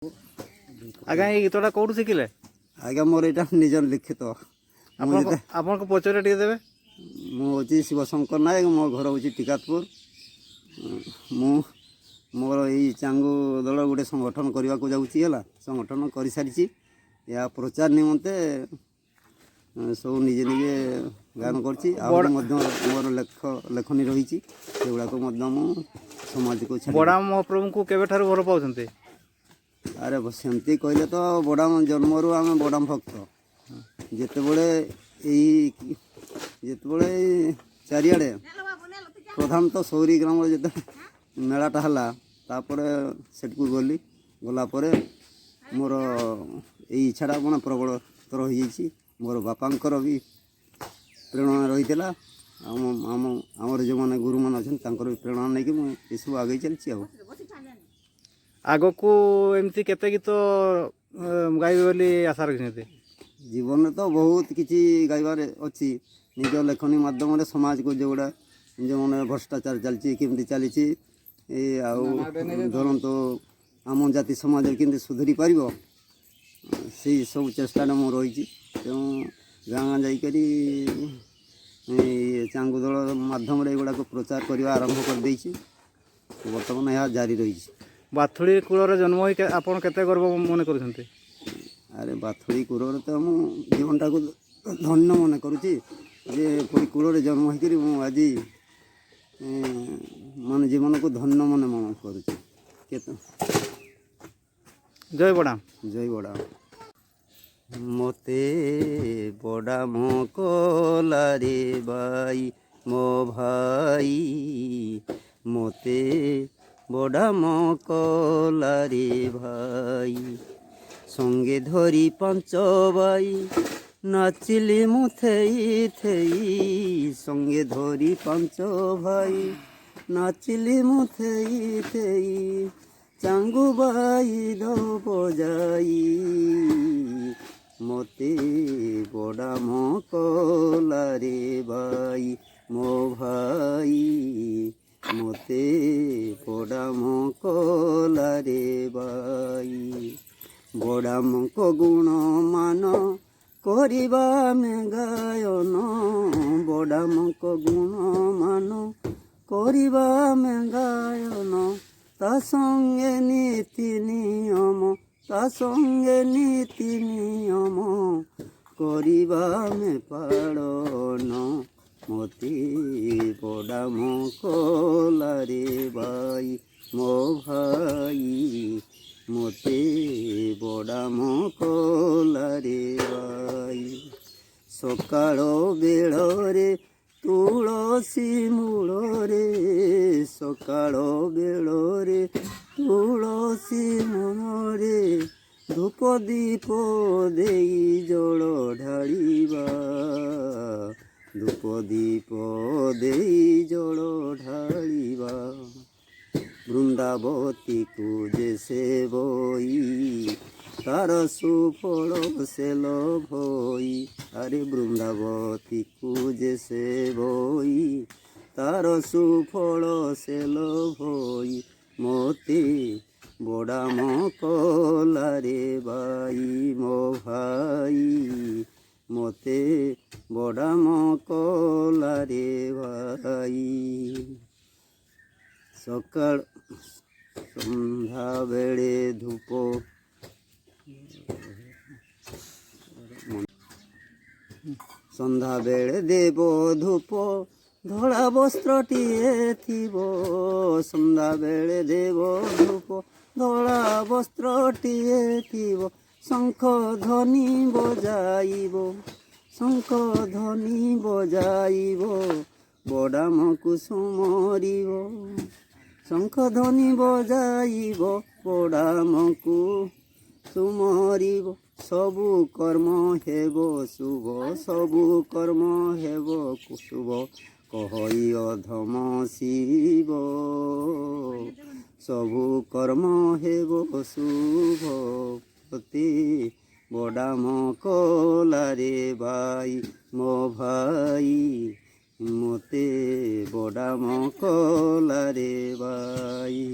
ଆଜ୍ଞା ଏଇ ଗୀତଟା କୋଉଠୁ ଶିଖିଲେ? ଆଜ୍ଞା ମୋର ଏଇଟା ନିଜର ଲିଖିତ। ଆପଣଙ୍କ ପରିଚୟ ଟିକେ ଦେବେ? ମୁଁ ହେଉଛି ଶିବଶଙ୍କର ନାୟକ, ମୋ ଘର ହେଉଛି ଟିକାତପୁର। ମୁଁ ମୋର ଏଇ ଚାଙ୍ଗୁ ଦଳ ଗୋଟେ ସଂଗଠନ କରିବାକୁ ଯାଉଛି ହେଲା, ସଂଗଠନ କରିସାରିଛି। ଏହା ପ୍ରଚାର ନିମନ୍ତେ ସବୁ ନିଜେ ନିଜେ ଗାନ କରିଛି। ଆହୁରି ମଧ୍ୟ ମୋର ଲେଖନୀ ରହିଛି, ସେଗୁଡ଼ାକ ମଧ୍ୟ ମୁଁ ସମାଜକୁ ଛାଡ଼ିବି। ବଡ଼ା ମହାପ୍ରଭୁଙ୍କୁ କେବେଠାରୁ ଭଲ ପାଉଛନ୍ତି? ଆରେ ସେମିତି କହିଲେ ତ ବଡ଼ାମ ଜନ୍ମରୁ ଆମେ ବଡ଼ାମ ଭକ୍ତ। ଯେତେବେଳେ ଚାରିଆଡ଼େ ପ୍ରଧାନତଃ ସୌରୀ ଗ୍ରାମରେ ଯେତେବେଳେ ମେଳାଟା ହେଲା, ତାପରେ ସେଠିକୁ ଗଲା ପରେ ମୋର ଏଇ ଇଚ୍ଛାଟା ମାନେ ପ୍ରବଳତର ହୋଇଯାଇଛି। ମୋର ବାପାଙ୍କର ବି ପ୍ରେରଣା ରହିଥିଲା, ଆମର ଯେଉଁମାନେ ଗୁରୁମାନେ ଅଛନ୍ତି ତାଙ୍କର ବି ପ୍ରେରଣା ନେଇକି ମୁଁ ଏସବୁ ଆଗେଇ ଚାଲିଛି। ଆଉ ଆଗକୁ ଏମିତି କେତେ ଗୀତ ଗାଇବେ ବୋଲି ଆଶା ରଖିଛନ୍ତି? ଜୀବନରେ ତ ବହୁତ କିଛି ଗାଇବାରେ ଅଛି। ନିଜ ଲେଖନୀ ମାଧ୍ୟମରେ ସମାଜକୁ ଯେଉଁମାନେ ଭ୍ରଷ୍ଟାଚାର ଚାଲିଛି କେମିତି ଚାଲିଛି, ଆଉ ଧରନ୍ତୁ ଆମ ଜାତି ସମାଜରେ କେମିତି ସୁଧୁରି ପାରିବ, ସେଇ ସବୁ ଚେଷ୍ଟାରେ ମୁଁ ରହିଛି। ତେଣୁ ଗାଁ ଗାଁ ଯାଇକରି ଚାଙ୍ଗୁ ଦଳ ମାଧ୍ୟମରେ ଏଗୁଡ଼ାକ ପ୍ରଚାର କରିବା ଆରମ୍ଭ କରିଦେଇଛି। ବର୍ତ୍ତମାନ ଏହା ଜାରି ରହିଛି। ବାଥୁଳି କୂଳରେ ଜନ୍ମ ହୋଇ ଆପଣ କେତେ ଗର୍ବ ମନେ କରୁଛନ୍ତି? ଆରେ ବାଥୁଳି କୂଳରେ ତ ମୁଁ ଜୀବନଟାକୁ ଧନ୍ୟ ମନେ କରୁଛି, ଯେ ଏପରି କୂଳରେ ଜନ୍ମ ହୋଇକରି ମୁଁ ଆଜି ମାନେ ଜୀବନକୁ ଧନ୍ୟ ମନେ କରୁଛି। ଜୟ ବଡ଼ା। ଜୟ ବଡ଼ା। ମୋତେ ବଡ଼ାମ କଲାରେ ବାଇ ମୋ ଭାଇ, ମୋତେ ବଡ଼ାମ କଲାରେ ଭାଇ, ସଙ୍ଗେ ଧରି ପାଞ୍ଚ ବାଇ ନାଚିଲି ମୁଁ ଥେଇ, ସଙ୍ଗେ ଧରି ପାଞ୍ଚ ଭାଇ ନାଚିଲି ମୁଁ ଥେଇ, ଚାଙ୍ଗୁ ବାଇ ଦ ବଜାଇ, ମୋତେ ବଡ଼ାମ କଲାରେ ବାଇ ମୋ ଭାଇ, ମୋତେ ବଡ଼ାମ କଲାରେ ବାଇ। ବଡ଼ାମଙ୍କ ଗୁଣ ମାନ କରିବା ଆମେ ଗାୟନ, ବଡ଼ାମଙ୍କ ଗୁଣ ମାନ କରିବା ଆମେ ଗାୟନ, ତା ସଙ୍ଗେ ନୀତି ନିୟମ, ତା ସଙ୍ଗେ ନୀତି ନିୟମ କରିବା ଆମେ ପାଳନ, ମୋତେ ବଡ଼ାମ କଲାରେ ବାଇ ମୋ ଭାଇ, ମୋତେ ବଡ଼ାମ କଲାରେ ବାଇ। ସକାଳ ବେଳରେ ତୁଳସୀ ମୂଳରେ, ସକାଳ ବେଳରେ ତୁଳସୀ ମୂଳରେ, ଧୂପ ଦୀପ ଦେଇ ଜଳ ଢାଳିବା, ଧୂପ ଦୀପ ଦେଇ ଜଳ ଢାଳିବା, ବୃନ୍ଦାବତୀକୁ ଯେ ସେବଇ ତାର ସୁଫଳ ସେ ଲଭଇ, ଆରେ ବୃନ୍ଦାବତୀକୁ ଯେ ସେବଇ ତାର ସୁଫଳ ସେ ଲଭଇ, ମୋତେ ବଡ଼ାମ କଲାରେ ବାଇ ମୋ ଭାଇ, ମୋତେ ବଡ଼ାମ କଲାରେ ଭାଇ। ସକାଳ ସନ୍ଧ୍ୟାବେଳେ ଧୂପ, ସନ୍ଧ୍ୟାବେଳେ ଦେବ ଧୂପ ଧଳା ବସ୍ତ୍ରଟିଏ ଥିବ, ସନ୍ଧ୍ୟାବେଳେ ଦେବ ଧୂପ ଧଳା ବସ୍ତ୍ରଟିଏ ଥିବ, ଶଙ୍ଖ ଧ୍ୱନି ବଜାଇବ, ଶଙ୍ଖ ଧ୍ୱନି ବଜାଇବ, ବଡ଼ାମକୁ ସୁମରିବ, ଶଙ୍ଖ ଧ୍ୱନି ବଜାଇବ, ବଡ଼ାମକୁ ସୁମରିବ, ସବୁ କର୍ମ ହେବ ଶୁଭ, ସବୁ କର୍ମ ହେବ ଶୁଭ, କହଇ ଅଧମ ଶିବ, ସବୁ କର୍ମ ହେବ ଶୁଭ, ମୋତେ ବଡ଼ାମ କଲାରେ ବାଇ ମୋ ଭାଇ, ମୋତେ ବଡ଼ାମ କଲାରେ ବାଇ।